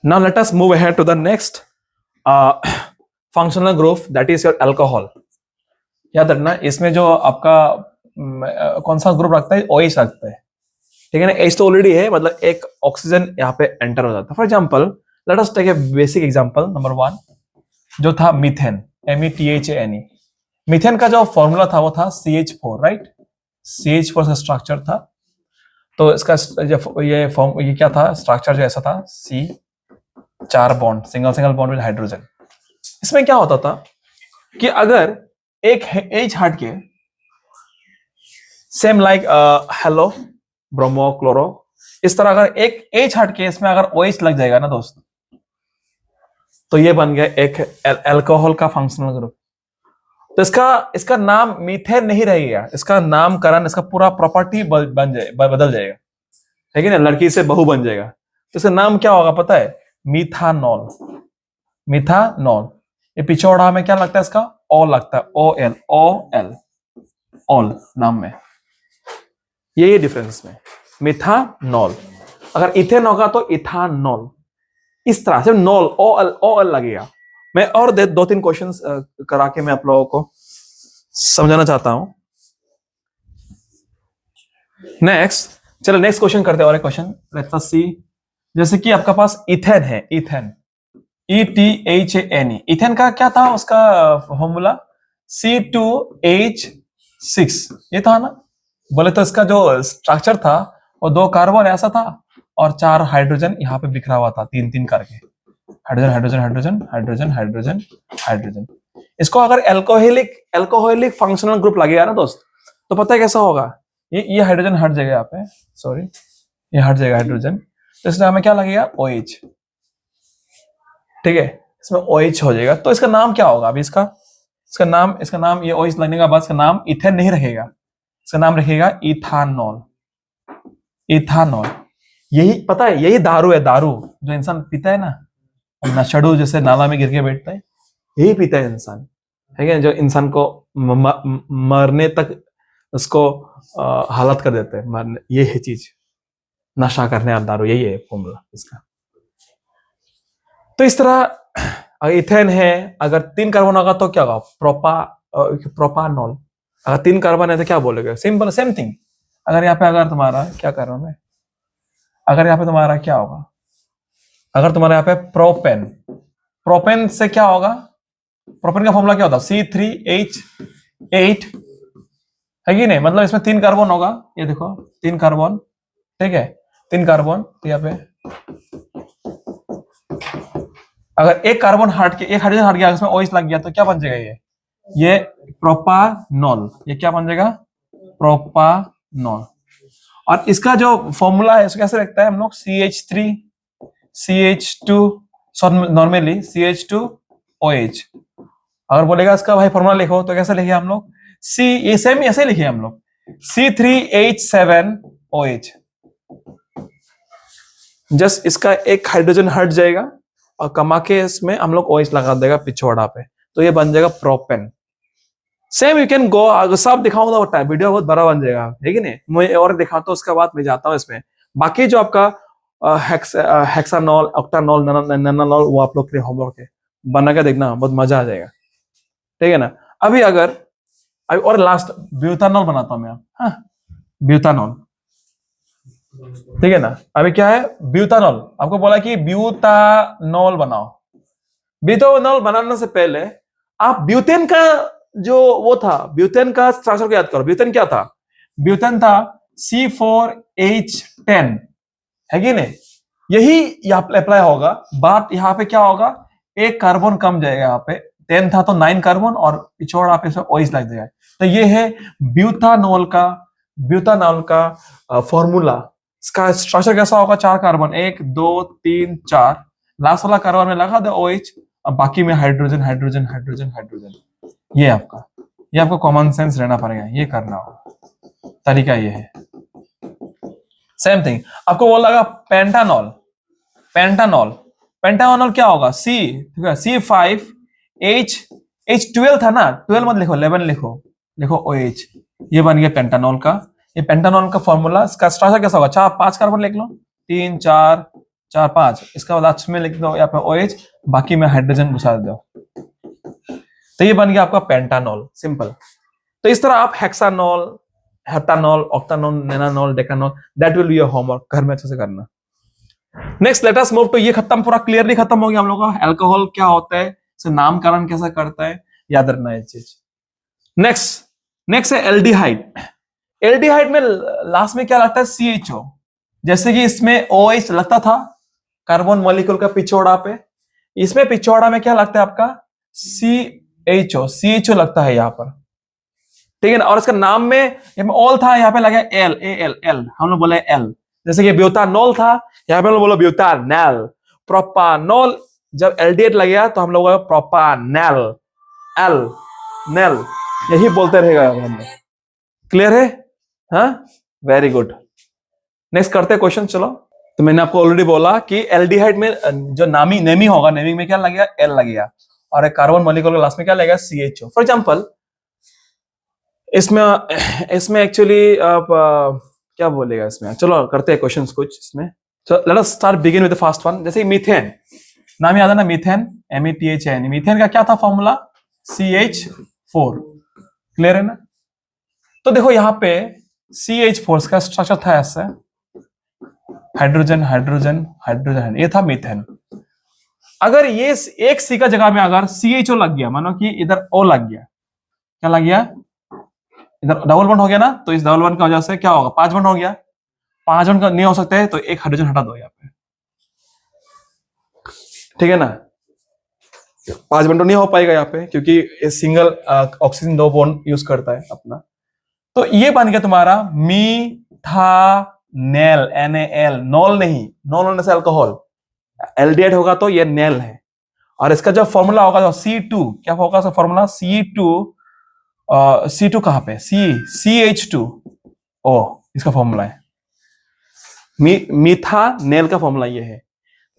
Now let us move ahead to the next functional group, that is your alcohol. याद रखना, इसमें जो आपका कौन सा ग्रुप रखता है, OH रखता है, ठीक है ना. H तो ऑलरेडी है, मतलब एक ऑक्सीजन यहाँ पे एंटर हो जाता है. For example let us take a basic example number 1 जो था मीथेन, METHANE. मीथेन का जो फॉर्मूला था वो था CH4, राइट. CH4 का स्ट्रक्चर था. तो इसका ये क्या था, स्ट्रक्चर जो ऐसा था, C 4 bond, single bond with hydrogen. इसमें क्या होता था कि अगर एक H हट के same like hello bromo chloro, इस तरह अगर एक H हट के इसमें अगर OH लग जाएगा ना दोस्त, तो ये बन गया एक अल्कोहल का फंक्शनल ग्रुप. तो इसका नाम मीथेन नहीं रहेगा, इसका नामकरण, इसका पूरा प्रॉपर्टी बदल जाएगा, ठीक है ना. लड़की से बहू बन जाएगा. तो इसका नाम क्या होगा पता है, मीथानॉल. मीथानॉल. ये पिछोड़ा में क्या लगता है, इसका O लगता है, OL ऑल नाम में. ये डिफरेंस में मिथानॉल. अगर इथेन होगा तो इथानॉल. इस तरह से नॉल OL लगेगा. मैं और 2-3 क्वेश्चंस करा के मैं आप लोगों को समझाना चाहता हूं. नेक्स्ट, चलो नेक्स्ट क्वेश्चन करते हैं. और एक क्वेश्चन लेट्स अस सी. जैसे कि आपका पास इथेन है, इथेन ETHANE. इथेन का क्या था उसका फॉर्मूला, C2H6. ये था ना. बोले तो इसका जो स्ट्रक्चर था वो 2 कार्बन ऐसा था और 4 हाइड्रोजन यहाँ पे बिखरा हुआ था, 3-3 करके. Hydrogen hydrogen hydrogen hydrogen hydrogen hydrogen. इसको अगर एल्कोहलिक फंक्शनल ग्रुप लगेगा ना दोस्त, तो पता है कैसा होगा. ये हाइड्रोजन हट जाएगा यहाँ पे, सॉरी ये हट जाएगा हाइड्रोजन. तो इसलिए हमें क्या लगेगा, OH, ठीक है. इसमें OH हो जाएगा. तो इसका नाम क्या होगा अभी, इसका नाम ये OH लगने के बाद इसका नाम इथेन नहीं रहेगा, इसका नाम रखेगा इथानॉल. इथानॉल. यही पता है, यही दारू है, दारू जो इंसान पीता है ना, नशेड़ू जैसे नाला में गिर के बैठता है, यही पीता है इंसान, ठीक है. जो इंसान को मरने तक उसको हालत कर देते हैं, मरने. ये है चीज, नशा करने वाला दारू, यही है फॉर्मूला इसका. तो इस तरह इथेन है, अगर 3 कार्बन होगा तो क्या होगा, प्रोपानॉल. अगर 3 कार्बन है तो क्या बोलेगा, सिंपल सेम थिंग. अगर यहाँ पे अगर तुम्हारा क्या कर रहा हूं मैं, अगर यहाँ पे तुम्हारा क्या होगा, अगर तुम्हारे यहाँ पे प्रोपेन, प्रोपेन से क्या होगा, प्रोपेन का फॉर्मूला क्या होता है, C3H8, है कि नहीं. मतलब इसमें 3 कार्बन होगा, ये देखो 3 कार्बन, ठीक है. 3 कार्बन यहाँ पे अगर एक कार्बन हट के, एक हाइड्रोजन हट गया, इसमें OH लग गया, तो क्या बन जाएगा, ये प्रोपानॉल. ये क्या बन जाएगा, प्रोपानॉल. और इसका जो फॉर्मूला है इसको कैसे रखता है हम लोग, CH3 CH2, नॉर्मली CH2OH. अगर बोलेगा इसका भाई फॉर्मूला लिखो, तो कैसे लिखे हम लोग, ये सेम ऐसे लिखे हम लोग, C3H7OH. जस्ट इसका एक हाइड्रोजन हट जाएगा और कमा के इसमें हम लोग OH लगा देगा पिछवाड़ा पे, तो ये बन जाएगा propane. Same you can go, सब दिखाऊंगा वो वीडियो बहुत बड़ा बन जाएगा, है कि नहीं. मैं और दिखाता हूँ, उसके बाद मैं जाता हूँ इसमें. बाकी जो आपका हेक्सानॉल, ऑक्टानॉल, नैनोनॉल, वो आप लोग के होमवर्क है, बना के देखना, बहुत मजा आ जाएगा, ठीक है ना. अभी और लास्ट ब्यूटानॉल बनाता हूँ मैं. हाँ, ब्यूटानॉल, ठीक है ना. अभी क्या है, ब्यूटानॉल. आपको बोला कि ब्यूटानॉल बनाओ. ब्यूटानॉल बनाने से पहले आप ब्यूटेन का जो वो था, ब्यूटेन का स्ट्रक्चर को याद करो. ब्यूटेन क्या था, ब्यूटेन था C4H10, है कि नहीं. यही यहाँ अप्लाई होगा, बट यहाँ पे क्या होगा, एक कार्बन कम जाएगा. यहाँ पे 10 था तो 9 कार्बन और पिछोड़ा पे OH लग जाएगा. तो ये है ब्यूटानॉल का फॉर्मूला. इसका स्ट्रक्चर कैसा होगा, 4 कार्बन, 1 2 3 4, लास्ट वाला कार्बन में लगा दो OH, और बाकी में हाइड्रोजन हाइड्रोजन हाइड्रोजन हाइड्रोजन. ये आपको कॉमन सेंस रहना पड़ेगा, ये करना होगा, तरीका ये है. सेम थिंग आपको वो लगा पेंटानॉल. पेंटानॉल क्या होगा, C5H12 था ना, 12 मत लिखो, 11 लिखो OH. ये बन गया पेंटानॉल का. ये पेंटानॉल का फॉर्मूला, इसका स्ट्रक्चर कैसा होगा, 5 कार्बन लिख लो, 3 4 4 5, इसका बाद लास्ट में लिख दो यहाँ पे OH, बाकी में हाइड्रोजन घुसा दो, तो ये बन गया आपका पेंटानॉल, सिंपल। तो इस तरह आप hexanol, heptanol, octanol, nonanol, decanol, that will be your homework, घर में अच्छे से करना। Next let us move to, ये खत्म, पूरा क्लियरली खत्म हो गया हम लोग का अल्कोहल क्या होता है, इसका नामकरण कैसा करता है, याद रखना है चीज। नेक्स्ट है एल्डिहाइड। एल्डिहाइड में लास्ट में क्या लगता है, CHO, जैसे कि इसमें OH लगता था कार्बन मॉलिक्यूल का पिछोड़ा पे, इसमें पिछोड़ा में क्या लगता है आपका CHO लगता है यहाँ पर, ठीक है ना। और इसका नाम में ऑल था, यहाँ पे लगा एल, हम लोग बोले एल, जैसे कि ब्यूटानॉल था, यहाँ पे हम लोग बोलो ब्यूटानॉल। प्रोपानॉल, जब एल्डिहाइड लग गया तो हम लोग प्रोपानॉल, एल नेल, यही बोलते रहेगा हम लोग, क्लियर है, हाँ, वेरी गुड। नेक्स्ट करते हैं क्वेश्चन, चलो। तो मैंने आपको ऑलरेडी बोला कि एल्डिहाइड में जो नेमी होगा, नेमी में क्या लगेगा, एल लगेगा, और एक कार्बन मॉलिक्यूल के लास्ट में क्या लगेगा, CHO। फॉर एग्जांपल इसमें एक्चुअली आप क्या बोलेगा इसमें, चलो करते हैं क्वेश्चंस कुछ इसमें। So let us start begin with the first one, जैसे मीथेन, नाम याद है ना, मीथेन, METHAN, मीथेन का क्या था फॉर्मूला, CH4, क्लियर है ना। तो देखो यहाँ पे CH4 का स्ट्रक्चर था ऐसे, हाइड्रोजन हाइड्रोजन हाइड्रोजन, ये था मीथेन। अगर ये एक C का जगह में अगर CHO लग गया, मानो कि इधर O लग गया, क्या लग गया, इधर डबल बॉन्ड हो गया ना, तो इस डबल बॉन्ड की वजह से क्या होगा, 5 बॉन्ड हो गया, 5 बॉन्ड का नहीं हो सकते हैं, तो एक हाइड्रोजन हटा दो यहाँ पे, ठीक है ना। 5 बॉन्ड नहीं हो पाएगा यहाँ पे, क्योंकि सिंगल ऑक्सीजन 2 बॉन्ड यूज करता है अपना। तो ये बन गया तुम्हारा मीथानेल, NaL, नॉल नहीं, नॉल होने से अल्कोहल, एल्डिहाइड होगा तो ये नेल है। और इसका जो फॉर्मूला होगा जो C2, क्या होगा इसका फॉर्मूला, C2 कहां पे, CH2O, इसका फॉर्मूला है, मीथानेल का फॉर्मूला ये है।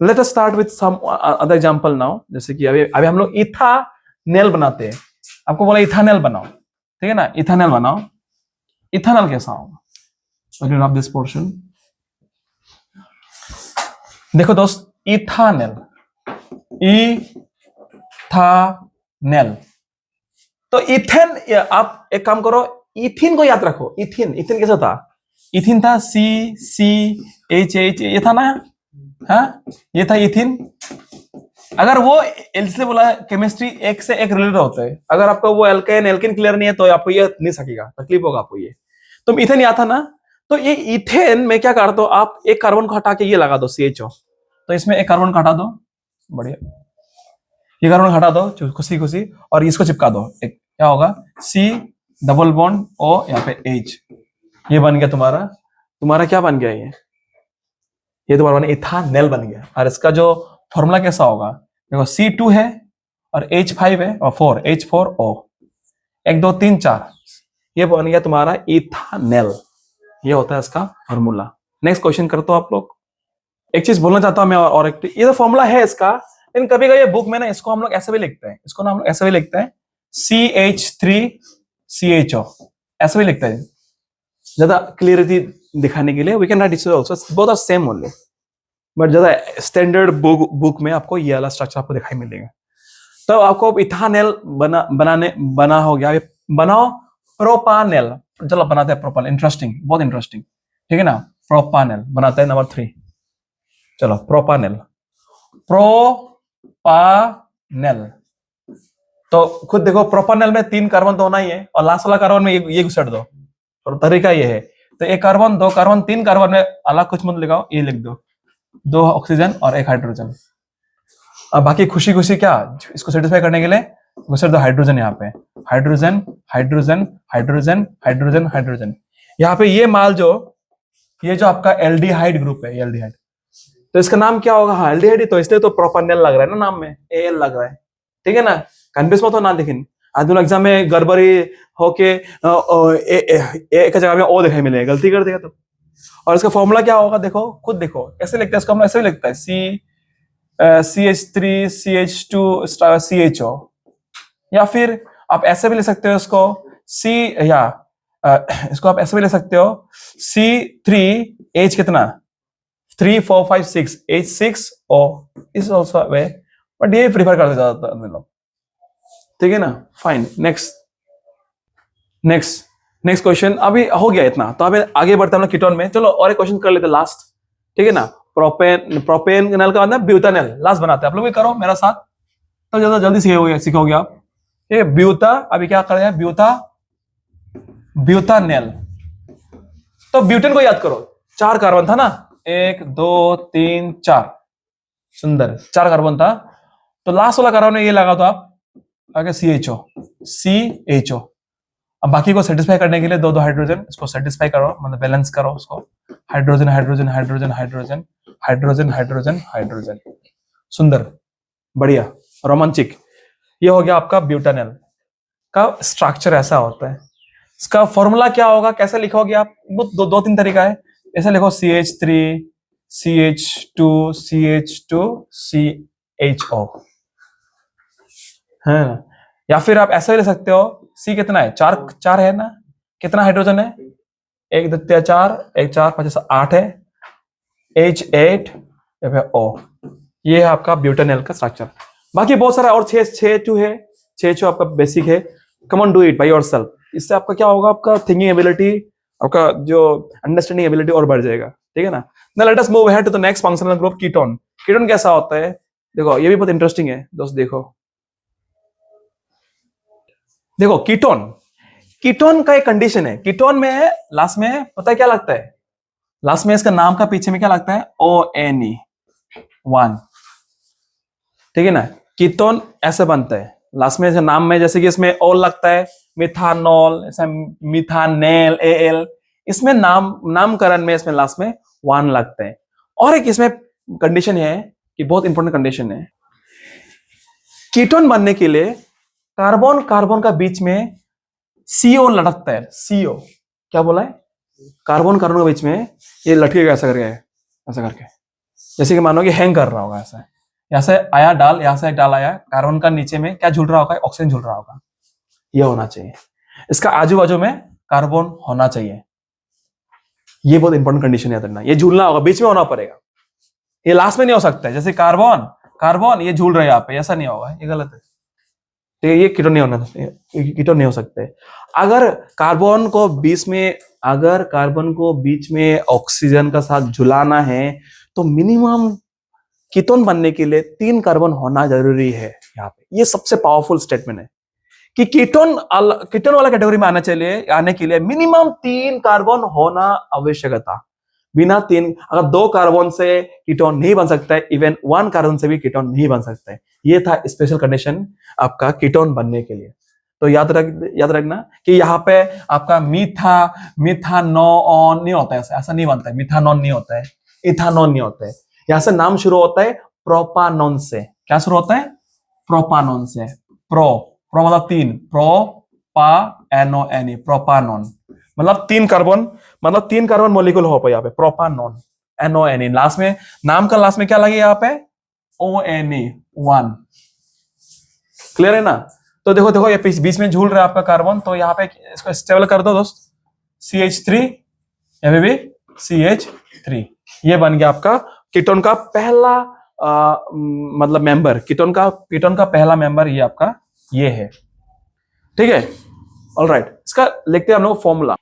Let us start with some other example now, जैसे कि अभी हम लोग इथानेल बनाते हैं, आपको बोला इथानेल बनाओ, ठीक है ना, इथानेल बनाओ। इथानेल कैसा होगा, ऑफ दिस पोर्शन, देखो दोस्त, इथानेल, तो इथेन, आप एक काम करो, इथिन को याद रखो, इथिन कैसा था, इथिन था CCHH, ये था ना, हाँ ये था इथिन। अगर वो इसलिए बोला केमिस्ट्री एक से एक रिलेटेड होता है, अगर आपको वो एल्किन क्लियर नहीं है तो आपको ये नहीं सकेगा, तकलीफ होगा आपको ये। तो इथेन याद था ना, तो ये इथेन में क्या कर दो आप, एक कार्बन को हटा के ये लगा दो CHO, तो इसमें एक कार्बन को हटा दो, बढ़िया, ये कार्बन हटा दो खुशी खुशी, और इसको चिपका दो, एक क्या होगा, C डबल बॉन्ड O, यहाँ पे H, ये बन गया तुम्हारा क्या बन गया, ये तुम्हारा इथानेल बन गया। और इसका जो फॉर्मूला कैसा होगा, देखो C2 है और H5 है और 4, H4O, 1 2 3 4, ये बन गया तुम्हारा इथानेल, ये होता है इसका फॉर्मूला। नेक्स्ट क्वेश्चन करते हो आप लोग। एक चीज बोलना चाहता हूं मैं, और एक, ये तो फॉर्मूला है इसका, लेकिन कभी कभी बुक में ना इसको हम लोग ऐसे भी लिखते हैं, इसको ना हम लोग ऐसे भी लिखते हैं, CH3CHO, ऐसे भी लिखते हैं, ज्यादा क्लियरिटी दिखाने के लिए। We can write it also, both are same only, but ज्यादा स्टैंडर्ड बुक में आपको ये वाला स्ट्रक्चर आपको दिखाई मिलेगा। तो आपको इथानेल बना हो गया, बनाओ प्रोपानेल, चलो बनाते हैं प्रोपानेल, इंटरेस्टिंग, बहुत इंटरेस्टिंग, ठीक है ना। प्रोपानेल बनाते हैं, नंबर 3, चलो प्रोपानेल, तो खुद देखो, प्रोपानेल में 3 कार्बन तो होना ही है, और लास्ट वाला कार्बन में ये घुसेड़ दो, और तरीका ये है, तो 1 कार्बन 2 कार्बन 3 कार्बन में अलग कुछ मत लिखाओ, ये लिख दो, 2 ऑक्सीजन और 1 हाइड्रोजन। अब बाकी खुशी खुशी क्या, इसको सेटिस्फाई करने के लिए घुसेड़ दो हाइड्रोजन, यहाँ पे hydrogen hydrogen hydrogen hydrogen hydrogen, यहाँ पे ये जो आपका एल्डिहाइड ग्रुप है, एल्डिहाइड, तो इसका नाम क्या होगा, हाँ एल्डिहाइड, तो इसलिए तो प्रोपानेल लग रहा है ना नाम में, AL लग रहा है, ठीक है ना, कंफ्यूज मत हो ना। लेकिन आज एग्जाम में गड़बड़ी होके एक जगह में O दिखाई मिलेगा, गलती कर देगा तो। और इसका फॉर्मूला क्या होगा, देखो खुद देखो, ऐसे लिखते हैं इसको, हम ऐसे भी लिखता है, CH3CH2 CHO, या फिर आप ऐसे भी लिख सकते हो इसको, इसको आप ऐसे भी लिख सकते हो, C3H कितना 3 4 5 6 H6 O is also way, but ये प्रीफर करते ज्यादातर आदमी लोग, ठीक है ना। Fine, next next next question. अभी हो गया इतना, तो अभी आगे बढ़ते हैं हम लोग कीटोन में। चलो और एक क्वेश्चन कर लेते हैं लास्ट, ठीक है ना। प्रोपेनल का मतलब ब्यूटानल, लास्ट बनाते हैं। आप लोग भी करो मेरा साथ, तो ज्यादा जल्दी सीखोगे आप। ठीक है, ब्यूटा, अभी क्या कर रहे हैं, ब्यूटानेल। तो ब्यूटेन को याद करो, 4 कार्बन था ना, 1 2 3 4, सुंदर 4 कार्बन था। तो लास्ट वाला कार्बन ये लगा, तो आप आगे CHO। अब बाकी को सेटिस्फाई करने के लिए दो हाइड्रोजन, इसको सेटिस्फाई करो, मतलब बैलेंस करो उसको। Hydrogen hydrogen hydrogen hydrogen hydrogen hydrogen hydrogen, सुंदर, बढ़िया, रोमांचिक। ये हो गया आपका ब्यूटानेल का स्ट्रक्चर, ऐसा होता है। इसका फॉर्मूला क्या होगा, कैसे लिखोगे आप, दो तीन तरीका है। ऐसे लिखो CH3 CH2 CH2 CHO, है ना। या फिर आप ऐसा भी ले सकते हो, C कितना है, 4 है ना, कितना हाइड्रोजन है, 1 2 3 4, 1 4 5 6 8 है, H8 या फिर O। ये है आपका ब्यूटानेल का स्ट्रक्चर। बाकी बहुत सारा और 6 है, 6 आपका बेसिक है। Come on do it by yourself. इससे आपका क्या होगा, आपका थिंकिंग एबिलिटी, आपका जो अंडरस्टैंडिंग एबिलिटी और बढ़ जाएगा, ठीक है ना। Now let us move ahead to the next functional group, ketone. Ketone कैसा होता है, देखो ये भी बहुत इंटरेस्टिंग है दोस्त। देखो कीटोन का एक कंडीशन है। कीटोन में लास्ट में पता है क्या लगता है, लास्ट में इसका नाम का पीछे में क्या लगता है, ONE 1, ठीक है ना। कीटोन ऐसे बनता है लास्ट में, नाम में जैसे कि इसमें ओल लगता है, मिथानॉल, ऐसा मिथानेल AL, इसमें नामकरण में इसमें लास्ट में 1 लगता है। और एक इसमें कंडीशन है कि बहुत इंपॉर्टेंट कंडीशन है, कीटोन बनने के लिए कार्बन कार्बन का बीच में CO लटकता है। CO क्या बोला है, कार्बन कार्बन के बीच में ये लटकेगा ऐसा करके, ऐसा करके, जैसे कि मानो कि हैंग कर रहा होगा ऐसा। यहाँ से आया डाल, यहाँ से डाल आया, कार्बन का नीचे में क्या झूल रहा होगा, ऑक्सीजन झूल रहा होगा। ये होना चाहिए, इसका आजू बाजू में कार्बन होना चाहिए। ये बहुत इंपॉर्टेंट कंडीशन याद रखना, ये झूलना होगा, बीच में होना पड़ेगा। ये लास्ट में नहीं हो सकता है, जैसे कार्बन ये झूल रहे हैं यहाँ पे, ऐसा नहीं होगा, ये गलत है। तो ये कीटोन नहीं होना, कीटोन नहीं हो सकते। अगर कार्बन को बीच में ऑक्सीजन का साथ झुलाना है, तो मिनिमम कीटोन बनने के लिए 3 कार्बन होना जरूरी है। यहाँ पे ये सबसे पावरफुल स्टेटमेंट है कि कीटोन वाला कैटेगरी में आने के लिए मिनिमम 3 कार्बन होना आवश्यकता। बिना 3, अगर 2 कार्बन से कीटोन नहीं बन सकता है, इवन 1 कार्बन से भी कीटोन नहीं बन सकता है। ये था स्पेशल कंडीशन आपका कीटोन बनने के लिए। तो याद रखना कि यहाँ पे आपका मिथानॉन नहीं होता है, ऐसा नहीं बनता है। मिथानॉन नहीं होता है, इथानॉन नहीं होता है। यहां से नाम शुरू होता है प्रोपानॉन से। क्या शुरू होता है, प्रोपानॉन से। प्रो मतलब 3, प्रोपानोन, प्रोपानॉन मतलब 3 कार्बन, मतलब 3 कार्बन मॉलिक्यूल हो पाए यहाँ पे, प्रोपानॉन, NONE। लास्ट में नाम का लास्ट में क्या लगे यहाँ पे, ONE 1। क्लियर है ना। तो देखो ये बीच में झूल रहा है आपका कार्बन, तो यहाँ पे इसको स्टेबल कर दो दोस्त, CH3 या फिर भी CH3। ये बन गया आपका कीटोन का पहला मतलब मेंबर। कीटोन का पहला मेंबर ये आपका ये है, ठीक है। ऑलराइट, इसका लिखते हैं हम लोग फॉर्मूला,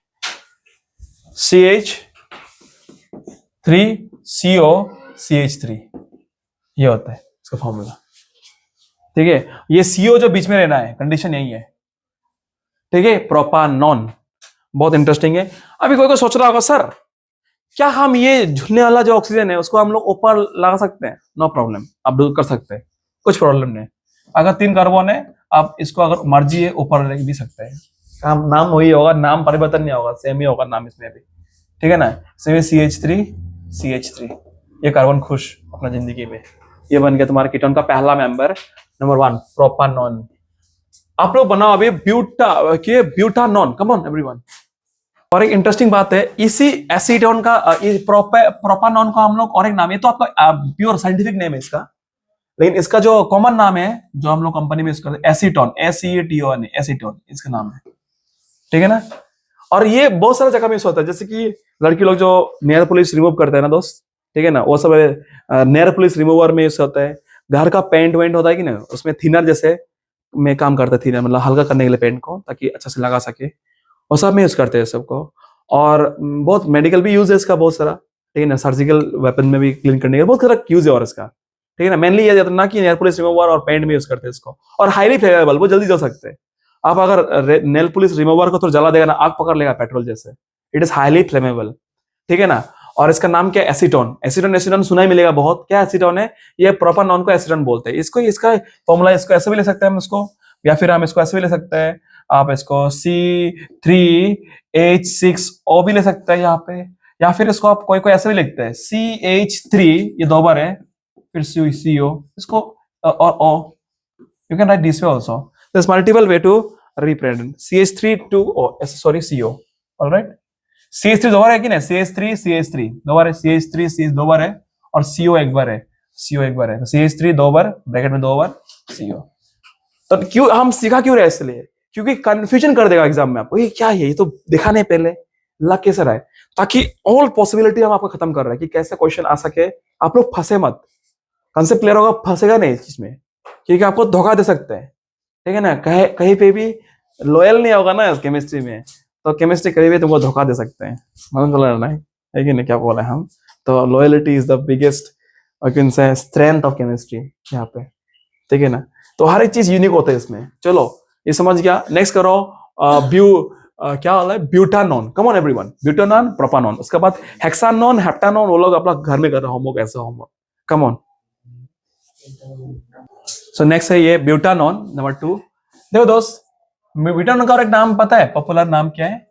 CH3CO CH3, ये होता है इसका फॉर्मूला, ठीक है। ये CO जो बीच में रहना है, कंडीशन यही है, ठीक है। प्रोपानॉन बहुत इंटरेस्टिंग है। अभी कोई सोच रहा होगा, सर क्या हम ये झूलने वाला जो ऑक्सीजन है उसको हम लोग ऊपर लगा सकते हैं? नो प्रॉब्लम, आप कर सकते हैं, कुछ प्रॉब्लम नहीं। अगर 3 कार्बन है, आप इसको अगर मर्जी है ऊपर रख भी सकते हैं, नाम वही होगा, नाम परिवर्तन नहीं होगा, सेम ही होगा नाम इसमें भी, ठीक है ना। सेम CH3 ये कार्बन खुश अपना जिंदगी में, ये बन गया तुम्हारा कीटोन का पहला मेंबर, नंबर 1 प्रोपानॉन। आप लोग बनाओ अभी ब्यूटानॉन, कम ऑन एवरीवन। और एक इंटरेस्टिंग बात है, इसी एसीटोन का प्रोपानॉन का हम लोग और एक नाम है, तो आपका प्योर साइंटिफिक नेम है इसका, लेकिन इसका जो कॉमन नाम है जो हम लोग कंपनी में इसका एसीटोन, ACETON, एसीटोन इसका नाम है, ठीक है ना। और ये बहुत सारा जगह में यूज होता है, जैसे कि लड़की लोग जो नेल पॉलिश रिमूव करते हैं ना दोस्त, ठीक है ना, वो सब नेल पॉलिश रिमूवर में यूज होता है। घर का पेंट वेंट होता है कि ना, उसमें थिनर जैसे में काम करता है, थिनर मतलब हल्का करने के लिए पेंट को, ताकि अच्छा से लगा सके, और सब में यूज करते हैं सबको। और बहुत मेडिकल भी यूज है इसका बहुत सारा, ठीक है ना, सर्जिकल वेपन में भी क्लीन करने का बहुत सारा यूज है और इसका, ठीक है ना। मेनली ये जाता ना कि नेल पॉलिश रिमूवर और पेंट में यूज करते हैं इसको, और हाईली फ्लेमेबल, वो जल्दी जल सकते हैं। आप अगर नेल पॉलिश रिमूवर को तो जला देगा ना, आग पकड़ लेगा पेट्रोल जैसे, इट इज हाईली फ्लेमेबल, ठीक है ना। और इसका नाम क्या है, एसीटोन। एसीटोन एसीटोन सुना ही मिलेगा बहुत, क्या एसीटोन है, ये प्रोपानॉन को एसीटोन बोलते हैं। इसको इसका फॉर्मूला इसको ऐसे भी ले सकते हैं हम इसको, या फिर हम इसको ऐसे भी ले सकते हैं, आप इसको C3H6O भी ले सकते हैं यहाँ पे, या फिर इसको आप कोई कोई ऐसे भी लिखते हैं CH3, ये दो बार है, फिर CO, इसको और O, you can write this way also. There's multiple way to represent CH3 to O, sorry CO, all right. CH3 दो बार है कि नहीं, CH3 दो बार है, CH3 दो बार है, और CO एक बार है, CO एक बार है, तो CH3 दो बार, ब्रैकेट में दो बार CO। तो क्यों हम सीखा क्यों रहे, इसलिए क्योंकि कंफ्यूजन कर देगा एग्जाम में आपको, ये क्या है, ये तो देखा नहीं पहले, लग कैसे रहा है, ताकि ऑल पॉसिबिलिटी हम आपको खत्म कर रहे हैं कि कैसे क्वेश्चन आ सके, आप लोग फंसे मत। कंसेप्ट क्लियर होगा, फंसेगा नहीं इस चीज में, क्योंकि आपको धोखा दे सकते हैं, ठीक है ना। कहीं पे भी लॉयल नहीं होगा ना केमिस्ट्री में, तो केमिस्ट्री कहीं भी तुमको धोखा दे सकते हैं, मतलब लेना है कि नहीं, क्या बोला हम, तो loyalty is the biggest strength of chemistry यहाँ पे, ठीक है ना। तो हर एक चीज यूनिक होता है इसमें। चलो ये समझ गया, नेक्स्ट करो क्या वाला है, ब्यूटानॉन। कम ऑन एवरीवन, ब्यूटानॉन, प्रोपानॉन, उसके बाद हेक्सानॉन, हेप्टानॉन, वो लोग अपना घर में कर रहे होमवर्क, ऐसा homework, come on. So next है ये ब्यूटानॉन नंबर 2। देखो दोस्त, ब्यूटानॉन का और एक नाम पता है, पॉपुलर नाम क्या है,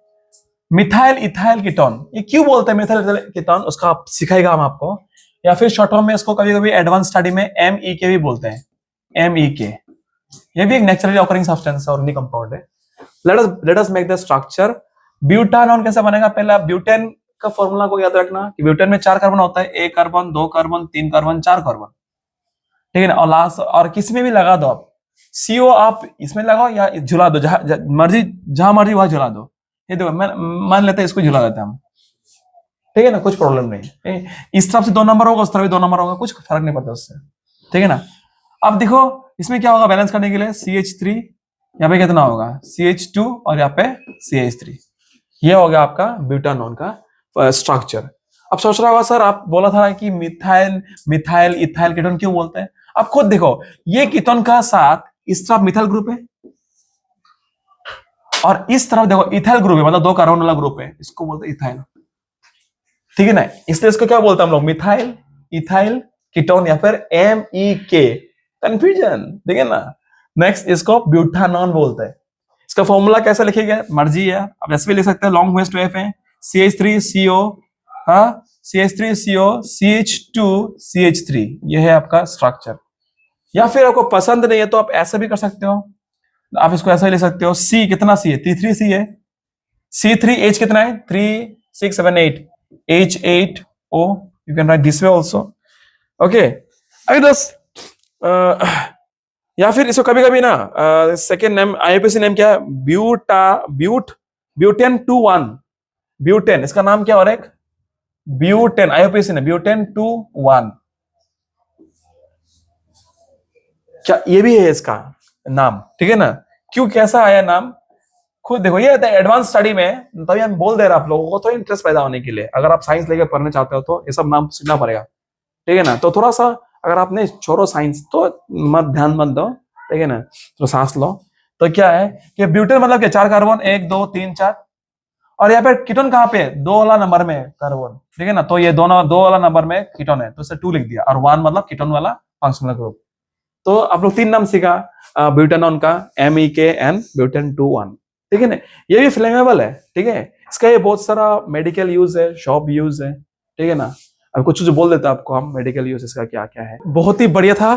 मिथाइल इथाइल कीटोन। ये क्यों बोलते हैं मिथाइल इथाइल कीटोन, उसका आप सिखाएगा हम आपको, या फिर शॉर्ट फॉर्म में इसको कभी कभी एडवांस स्टडी में MEK भी बोलते हैं, MEK। ये भी एक नेचुरली ऑकरिंग सब्सटेंस और कंपाउंड है। Let us make the structure. Butanone कैसे बनेगा, पहला ब्यूटेन का फॉर्मूला को याद रखना कि ब्यूटेन में 4 कार्बन होता है, 1 कार्बन, 2 कार्बन, 3 कार्बन, 4 कार्बन, ठीक है ना। और लास्ट, और किसी में भी लगा दो आप, CO आप इसमें लगाओ या झुला दो, जहां मर्जी वहां झुला दो। ये देखो, मैं मान लेते हैं इसको झुला देते हैं हम, ठीक है ना, कुछ प्रॉब्लम नहीं। इस तरफ से 2 नंबर होगा, उस तरफ भी 2 नंबर होगा, कुछ फर्क नहीं पड़ता उससे, ठीक है ना। अब देखो इसमें क्या होगा, बैलेंस करने के लिए CH3, यहाँ पे कितना होगा CH2, और यहाँ पे CH3, ये हो गया आपका ब्यूटानॉन का स्ट्रक्चर। अब सोच रहा होगा सर, आप बोला था कि मिथाइल इथाइल कीटोन क्यों बोलते हैं, आप खुद देखो, ये कीटोन का साथ इस तरफ मिथाइल ग्रुप है, और इस तरफ देखो इथाइल ग्रुप है, मतलब 2 कार्बन वाला ग्रुप है, इसको बोलते हैं इथाइल, ठीक है ना। इसलिए इसको क्या बोलते हैं हम लोग, मिथाइल इथाइल कीटोन या फिर MEK। कंफ्यूजन, ठीक है ना। नेक्स्ट इसको ब्यूटानॉन बोलते हैं। इसका फॉर्मूला कैसे लिखेगा, मर्जी है, आप ऐसे भी लिख सकते हैं, लॉन्ग वेस्ट वेफ है, CH3CO, हाँ, CH3CO, CH2CH3, ये है आपका स्ट्रक्चर। या फिर आपको पसंद नहीं है तो आप ऐसे भी कर सकते हो, आप इसको ऐसे ले सकते हो, C कितना C है, T3C है, C3H कितना है, 3 6 7 8, H8O, you can write this way also, okay। अभी दोस्त या फिर इसको कभी कभी ना सेकेंड नेम, IUPAC नेम क्या है, ब्यूटेन 2,1, ब्यूटेन, इसका नाम क्या, और एक ब्यूटेन, IUPAC ने ब्यूटेन 2,1, क्या ये भी है इसका नाम, ठीक है ना। क्यों, कैसा आया नाम, खुद देखो, ये एडवांस स्टडी में तभी हम बोल दे रहे हैं आप लोगों को, तो इंटरेस्ट पैदा होने के लिए। अगर आप साइंस लेके पढ़ने चाहते हो तो ये सब नाम सीखना पड़ेगा, ठीक है ना। तो थोड़ा सा अगर आपने छोड़ो साइंस तो मत ध्यान मत दो, ठीक है ना, तो सांस लो। तो क्या है कि ब्यूटेन मतलब क्या, 4 कार्बन, 1 2 3 4, और यहाँ पे कीटोन कहाँ पे, 2 वाला नंबर में कार्बन, ठीक है ना। तो ये दोनों 2 वाला नंबर में कीटोन है, तो इसे 2 लिख दिया, और 1 मतलब कीटोन वाला फंक्शनल ग्रुप। तो आप लोग 3 नाम सीखा ब्यूटानॉन का, MEK एंड ब्यूटेन 2,1, ठीक है ना। ये भी फ्लेमेबल है, ठीक है। इसका ये बहुत सारा मेडिकल यूज है, शॉप यूज है, ठीक है ना। अब कुछ जो बोल देता आपको हम मेडिकल यूज इसका क्या क्या है, बहुत ही बढ़िया था।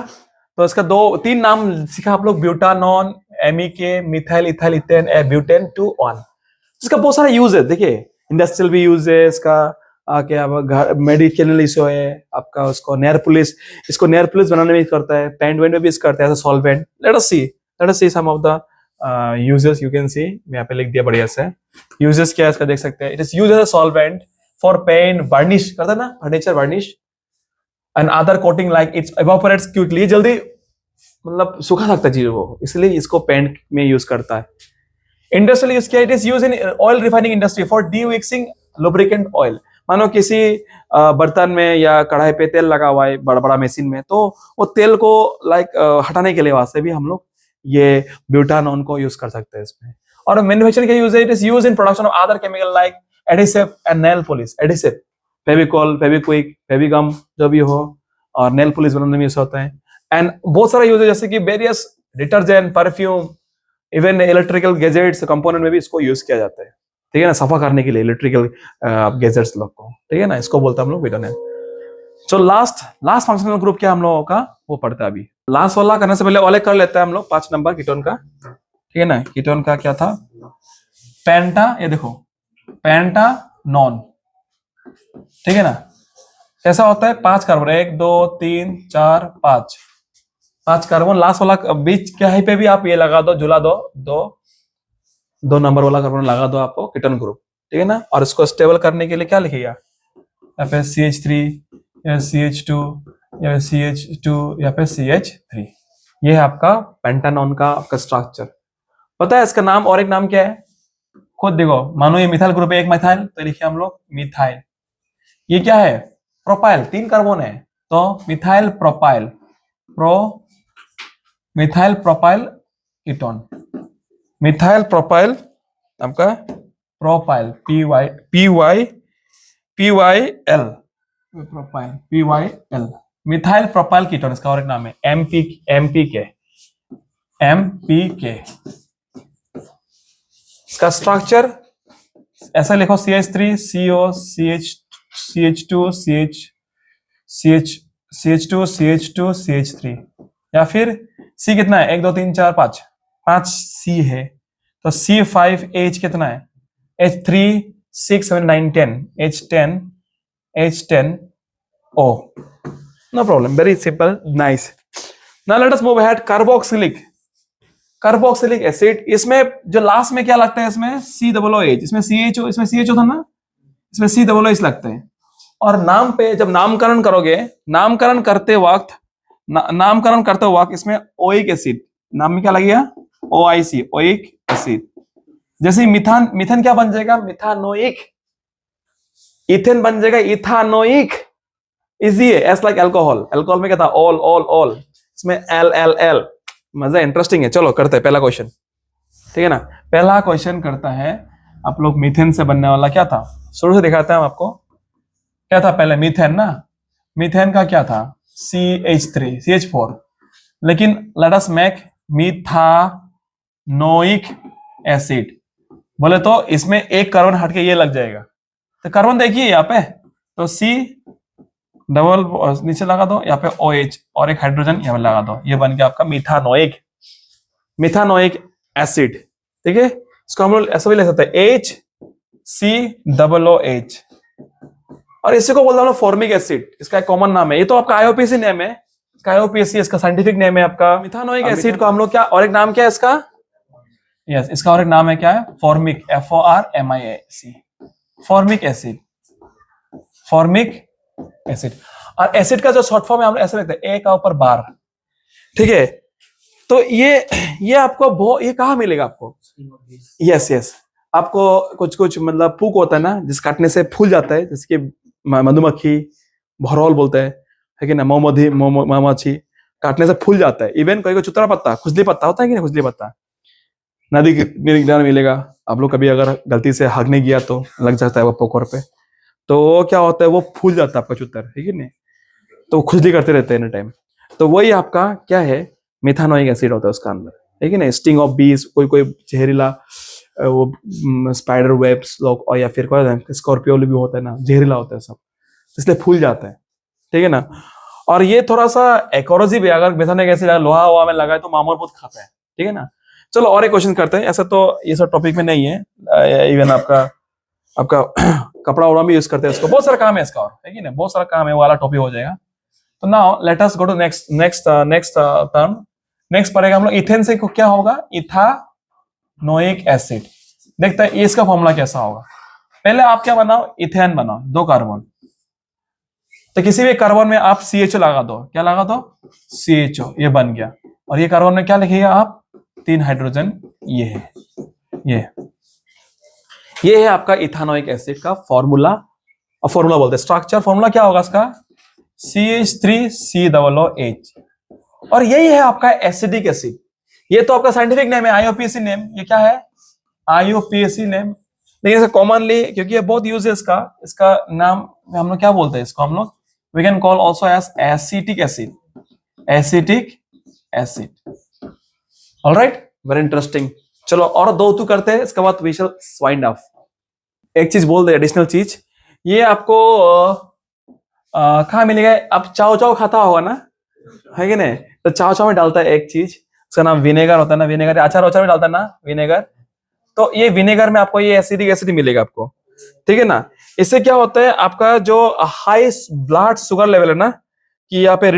तो इसका 3 नाम सीखा आप लोग, ब्यूटानॉन, MEK, methyl ethyl ethane, butane 2,1। इसका बहुत सारा यूज है, देखिए इंडस्ट्रियल भी यूज है इसका, क्या मेडिकल यूज है आपका, उसको नेयर पुलिस, इसको नेयर पुलिस बनाने में करता है, पेंट वेंट में भी करता है as a solvent. Let us see some of the uses, you can see, मैं यहाँ पे लिख दिया बढ़िया से, यूजेस क्या है इसका देख सकते हैं। It is use as a solvent for paint, varnish करता है ना, furniture varnish, and other coating like it's evaporates quickly, जल्दी मतलब सुखा सकता है चीजों को, इसलिए इसको पेंट में यूज करता है। इंडस्ट्रियल यूज किया, it is use in oil refining industry for dewaxing lubricant oil. मानो किसी बर्तन में या कढ़ाई पे तेल लगा हुआ है बड़ा बड़ा मशीन में, तो वो तेल को हटाने के लिए वास्ते भी हम लोग ये ब्यूटानॉन को यूज कर सकते हैं इसमें। और मैन्युफैक्चरिंग के यूज है, it is use in production of other chemical like adhesive and nail polish. Adhesive Fevicol, Fevikwik, Fevigum जो भी हो, और नेल पॉलिश बनाने में यूज होता है। एंड बहुत सारा यूज है, जैसे कि various detergent, perfume, even electrical gadgets component में भी इसको यूज किया जाता है, ठीक है ना, सफा करने के लिए इलेक्ट्रिकल गैजेट्स लोग को, ठीक है ना, इसको बोलते हैं हम लोग ब्यूटानॉल। तो लास्ट फंक्शनल ग्रुप क्या हम लोगों का वो पढ़ता है अभी। लास्ट वाला करने से पहले वाले कर लेते हैं हम लोग 5 नंबर कीटोन का, ठीक है ना। कीटोन का क्या था, पेंटा, ये देखो पेंटानॉन, ठीक है ना। कैसा होता है, 5 कार्बन, 1 2 3 4 5 कार्बन। लास्ट वाला बीच क्या है पे भी आप ये लगा दो, जुला दो, 2 नंबर वाला कार्बन लगा दो आपको कीटोन ग्रुप, ठीक है ना। और इसको स्टेबल करने के लिए क्या लिखिएगा, या फिर CH3 या CH2 या CH2 या फिर CH3। ये है आपका पेंटानॉन का आपका स्ट्रक्चर। पता है इसका नाम और एक नाम क्या है, खुद देखो। मानो ये मिथाइल ग्रुप है, एक मिथाइल, तो लिखिए हम लोग मिथाइल। ये क्या है, प्रोपाइल, 3 कार्बन है, तो methyl propyl, methyl propyl ketone. Methyl propyl आपका propyl, PYL propyl, methyl propyl ketone, इसका और एक नाम है MPK। इसका स्ट्रक्चर ऐसा लिखो, CH3 CO CH2 CH2 CH3, या फिर C कितना है, 1 2 3 4 5 C है, तो C5H कितना है, H3 6 7 9 10 H10O। No problem, very simple, nice. Now let us move ahead. Carboxylic acid, इसमें जो लास्ट में क्या लगता है, इसमें COOH, इसमें CHO था ना, इसमें COOH लगते हैं। और नाम पे जब नामकरण करोगे, नामकरण करते वक्त इसमें ओइक एसिड, नाम में क्या लगेगा, OIC, ओइक एसिड। जैसे मिथान क्या बन जाएगा, मिथानोइक। इथेन बन जाएगा इथानोइक। इजी है, एस लाइक अल्कोहल में क्या था, ऑल, इसमें एल। मजा इंटरेस्टिंग है। चलो करते हैं पहला क्वेश्चन, ठीक है ना। पहला क्वेश्चन करता है आप लोग, मीथेन से बनने वाला क्या था, शुरू से दिखाते हैं हम आपको। क्या था पहले, मीथेन ना, मीथेन का क्या था, CH4, लेकिन लेट अस मेक मिथानोइक एसिड। बोले तो इसमें एक कार्बन हट के ये लग जाएगा, तो कार्बन देखिए यहाँ पे, तो C डबल नीचे लगा दो, यहाँ पे OH और एक हाइड्रोजन यहाँ पे लगा दो, ये बन गया आपका मिथानोइक एसिड, ठीक है। इसको हम लोग ऐसा भी ले सकते हैं, HCOOH, और इसी को बोलते हैं फॉर्मिक एसिड। इसका एक कॉमन नाम है, ये तो आपका IUPAC नेम है, इसका IUPAC इसका साइंटिफिक नेम है आपका। मिथानोइक एसिड को हम लोग क्या, और एक नाम क्या है इसका, यस, इसका और एक नाम है क्या है, फॉर्मिक, FORMIC, फॉर्मिक एसिड। और एसिड का जो शॉर्ट फॉर्म है हम ऐसे लिखते हैं, A का ऊपर बार, ठीक है। तो ये आपको ये कहाँ मिलेगा आपको, यस, आपको कुछ मतलब फूक होता है ना, जिस काटने से फूल जाता है, जैसे कि मधुमक्खी, भरौल बोलते हैं, है कि ना, मधुमक्खी काटने से फूल जाता है। इवन कोई चुतरा पत्ता, खुजली पत्ता होता है कि नहीं, खुजली पत्ता नदी के किनारे मिलेगा। आप लोग कभी अगर गलती से हगने गया तो लग जाता है वो पोखर पे, तो वो क्या होता है, वो फूल जाता है आपका चुतर, है कि नहीं, तो खुजली करते रहते हैं टाइम। तो वही आपका क्या है, मिथानोइक एसिड होता है उसका अंदर, है कि नहीं। स्टिंग ऑफ बीज, कोई जहरीला वो स्पाइडर वेब्स लोग, और या फिर कोई स्कॉर्पियो भी होता है ना, जहरीला होता है सब, इसलिए फूल जाता है, ठीक है ना। और ये थोड़ा सा एक्रोसिव है, अगर मिथानोइक एसिड लोहा हुआ में लगाए तो मामूर बहुत खाता है, ठीक है ना। चलो और एक क्वेश्चन करते हैं। ऐसा तो ये सब टॉपिक में नहीं है, इवन आपका कपड़ा उड़ा भी यूज करते हैं इसको, बहुत सारा काम है इसका, और है कि नहीं, बहुत सारा काम है, वो वाला टॉपिक हो जाएगा। तो now let us go to next term. Next पढ़ेगा हम लोग इथेन से क्या होगा, इथानोइक एसिड। देखते हैं इसका फॉर्मूला कैसा होगा। पहले आप क्या बनाओ, इथेन बनाओ, 2 कार्बन, तो किसी भी कार्बन में आप CHO लगा दो, क्या लगा दो, CHO, ये बन गया। और ये कार्बन में क्या लिखिएगा आप, 3 हाइड्रोजन, ये है, ये है आपका इथानोइक एसिड का फॉर्मूला। और फॉर्मूला बोलते हैं, स्ट्रक्चर फॉर्मूला क्या होगा इसका, CH3COOH। और यही है आपका एसिडिक एसिड। ये तो आपका साइंटिफिक नेम है, IUPAC नेम, ये क्या है, IUPAC नेम। लेकिन इसका कॉमनली, क्योंकि ये बहुत यूज है इसका नाम हम लोग क्या बोलते हैं इसको, हम लोग we can call also as acetic acid, acetic acid. Alright, very interesting. चलो और 2 करते हैं, इसके बाद वी शैल वाइंड अप। एक चीज बोल दे, एडिशनल चीज, ये आपको कहाँ मिलेगा, आप चाव चाव खाता होगा ना, है कि नहीं, तो चाव चाव में डालता है एक चीज, उसका नाम विनेगर होता है ना, विनेगर, अचार में डालता है ना विनेगर। तो ये विनेगर में आपको ये एसिडिक एसिड मिलेगा आपको, ठीक है ना। इससे क्या होता है, आपका जो हाई ब्लड शुगर लेवल है ना, कि यहाँ पे इट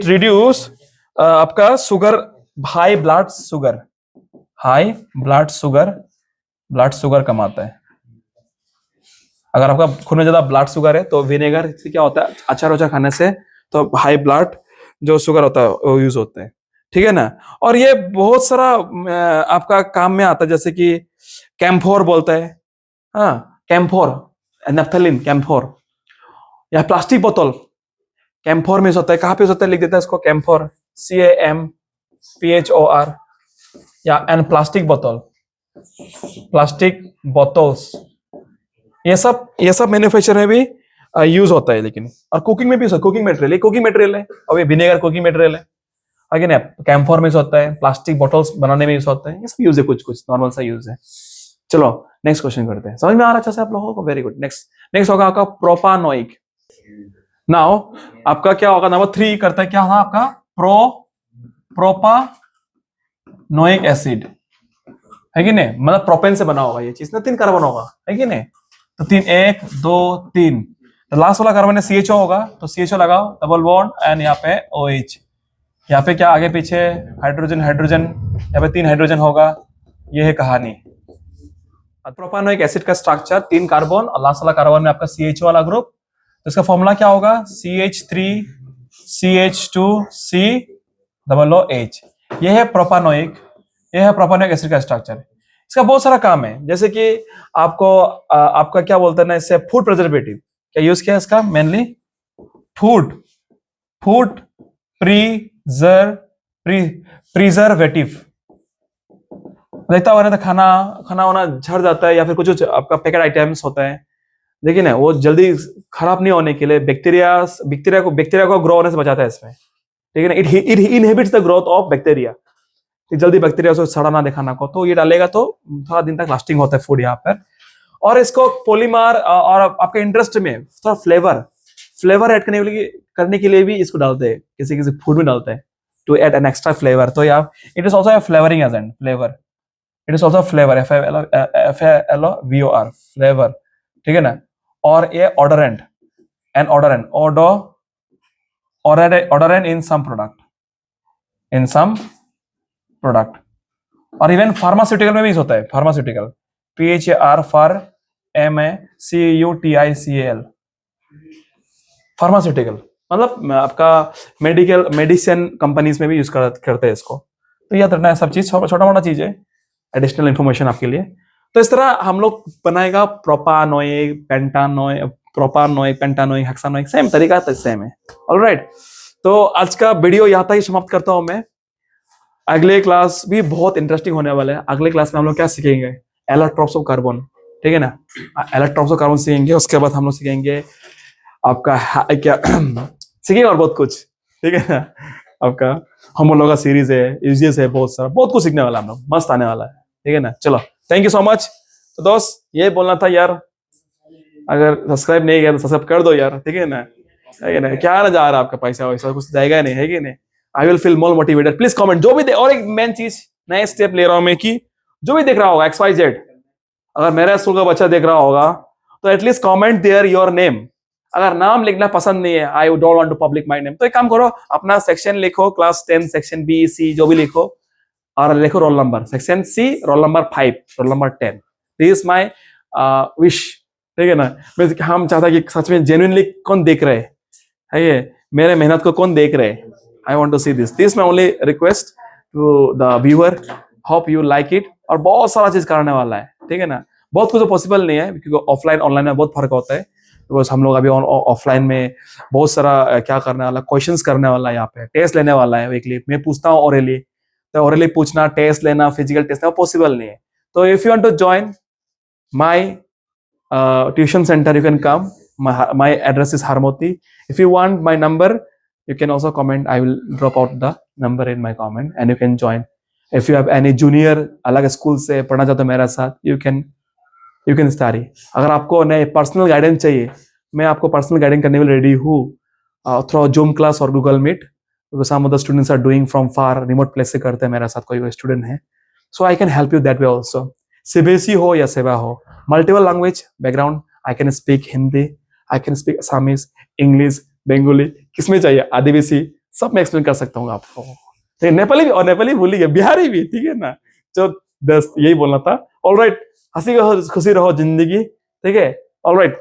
रिड्यूस आपका शुगर, हाई ब्लड शुगर कमाता है। अगर आपका खून में ज्यादा ब्लड शुगर है तो विनेगर से क्या होता है, अचार खाने से तो हाई ब्लड जो शुगर होता है वो यूज होता है, ठीक है ना। और ये बहुत सारा आपका काम में आता है, जैसे कि कैम्फोर बोलता है, हाँ कैम्फोर, नेफ्थलीन कैम्फोर, या प्लास्टिक बोतल कैम्फोर में होता है, कहाँ पे होता है, लिख देता है इसको कैम्फोर, CAMPHOR, या एन प्लास्टिक बोतल्स, ये सब मैन्युफैक्चर में भी यूज होता है। लेकिन और कुकिंग में भी कुकिंग मटेरियल है, और ये विनेगर कुकिंग मटेरियल है, आगे ना कैम्फोर में होता है, प्लास्टिक बोतल्स बनाने में यूज होता है, ये सब यूज है, कुछ नॉर्मल सा यूज है। चलो नेक्स्ट क्वेश्चन करते हैं, समझ में आ रहा है अच्छे से आप लोगों को, वेरी गुड। नेक्स्ट होगा आपका प्रोपानोइक। नाउ आपका क्या होगा, नंबर 3 करता है, क्या होगा आपका प्रोपानोइक एसिड, है कि नहीं, मतलब प्रोपेन से बना होगा ये चीज ना, 3 कार्बन होगा, है कि नहीं, तो 3, 1 2 3, तो लास्ट वाला कार्बन है CHO होगा, तो CHO लगाओ, डबल बॉन्ड, एंड यहाँ पे OH, यहाँ पे क्या आगे पीछे हाइड्रोजन, यहाँ पे 3 हाइड्रोजन होगा, ये है कहानी। प्रोपानोइक एसिड का स्ट्रक्चर 3 कार्बन, और लास्ट वाला कार्बन में आपका CHO वाला ग्रुप, तो इसका फॉर्मूला क्या होगा, CH3CH2COOH। ये है प्रोपानोइक एसिड का स्ट्रक्चर। इसका बहुत सारा काम है, जैसे कि आपका क्या बोलते हैं ना, इससे फूड प्रिजर्वेटिव क्या यूज किया इसका, मेनली फूड प्रिजर्वेटिव। देखता हुआ ना, खाना वाना झड़ जाता है, या फिर कुछ आपका पैकेट आइटम्स होता है, लेकिन वो जल्दी खराब नहीं होने के लिए बैक्टीरिया को ग्रो होने से बचाता है इसमें, ठीक है ना। It inhibits the growth of bacteria, जल्दी बैक्टीरिया उसको सड़ा ना दिखाना को, तो ये डालेगा तो थोड़ा दिन तक लास्टिंग होता है फूड यहाँ पर। और इसको पॉलीमर और आपके इंटरेस्ट में थोड़ा फ्लेवर ऐड करने के लिए भी इसको डालते हैं, किसी फूड में डालते हैं, to add an extra flavour. तो यार it is also a flavouring agent, it is also flavour, FLOVOR, flavour, ठीक है ना। और ये ऑडोरेंट इन सम प्रोडक्ट, और इवन फार्मास्यूटिकल में भी होता है, फार्मास्यूटिकल, PHAR फॉर MACUTICAL, फार्मास्यूटिकल मतलब आपका मेडिसिन कंपनीज में भी यूज करते हैं इसको। तो याद रखना है सब चीज, छोटा मोटा चीज है, एडिशनल इंफॉर्मेशन आपके लिए। तो इस तरह हम लोग बनाएगा प्रोपानोइक, पेंटानोइक, हेक्सानोइक, सेम तरीका सेम है। ऑलराइट, तो आज का वीडियो यहाँ तक ही समाप्त करता हूं मैं। अगले क्लास भी बहुत इंटरेस्टिंग होने वाला है। अगले क्लास में हम लोग क्या सीखेंगे, एलोट्रॉप्स ऑफ कार्बन, ठीक है ना, एलोट्रॉप्स ऑफ कार्बन सीखेंगे। उसके बाद हम लोग सीखेंगे आपका क्या सीखेंगे और बहुत कुछ, ठीक है ना। आपका हम लोगों का सीरीज है, यूजेस है, बहुत कुछ सीखने वाला हम लोग, मस्त आने वाला है, ठीक है ना। चलो थैंक यू सो मच। तो दोस्त ये बोलना था यार, अगर सब्सक्राइब नहीं किया तो सब्सक्राइब कर दो यार, ठीक है ना, क्या ना जा रहा आपका पैसा वैसा कुछ जाएगा नहीं, है कि नहीं। I will feel more motivated, please comment जो भी दे। और एक मेन चीज, नए स्टेप ले रहा हूं मैं, कि जो भी देख रहा होगा XYZ, अगर मेरा स्कूल का बच्चा देख रहा होगा तो at least comment their your name. अगर नाम लिखना पसंद नहीं है, I don't want to public my name, तो एक काम करो, अपना सेक्शन लिखो, क्लास 10 सेक्शन B C जो भी लिखो, और लिखो roll number, section C roll number 5, roll number 10। This is my wish ठीक है ना। हम चाहता कि सच में जेन्युइनली कौन देख रहे है ये मेरे मेहनत को कौन देख रहे। I want to see this my only request to the viewer, hope you like it. और बहुत सारा चीज करने वाला है, ठीक है ना। बहुत कुछ पॉसिबल नहीं है क्योंकि ऑफलाइन ऑनलाइन में बहुत फर्क होता है। बिकॉज हम लोग अभी ऑफलाइन में बहुत सारा क्या करने वाला, क्वेश्चंस करने वाला है, यहाँ पे टेस्ट लेने वाला है वीकली। मैं पूछता हूँ ओरली, तो ओरली पूछना, टेस्ट लेना, फिजिकल टेस्ट लेना पॉसिबल नहीं है। तो if you want to join my tuition center, you can come. My address is Harmoti. If you want my number, you can also comment. I will drop out the number in my comment and you can join. If you have any junior अलग school से पढ़ना चाहते हो मेरे साथ, you can study. अगर आपको नए पर्सनल गाइडेंस चाहिए, मैं आपको पर्सनल गाइडेंस करने के लिए रेडी हूँ थ्रू जूम क्लास और Google Meet. Some of the students are doing from far, remote place से करते हैं मेरे साथ, कोई स्टूडेंट है, so I can help you that way also. CBSE हो या सेवा हो, multiple language background, I can speak Hindi, I can speak Assamese, English, Bengali, किसमें चाहिए आदिवासी, सब मैं एक्सप्लेन कर सकता हूँ आपको। ठीक है, नेपाली भी, और नेपाली भूल गया, बिहारी भी, ठीक है ना। जो बस यही बोलना था। ऑलराइट, हंसी खुशी रहो जिंदगी, ठीक है। ऑलराइट।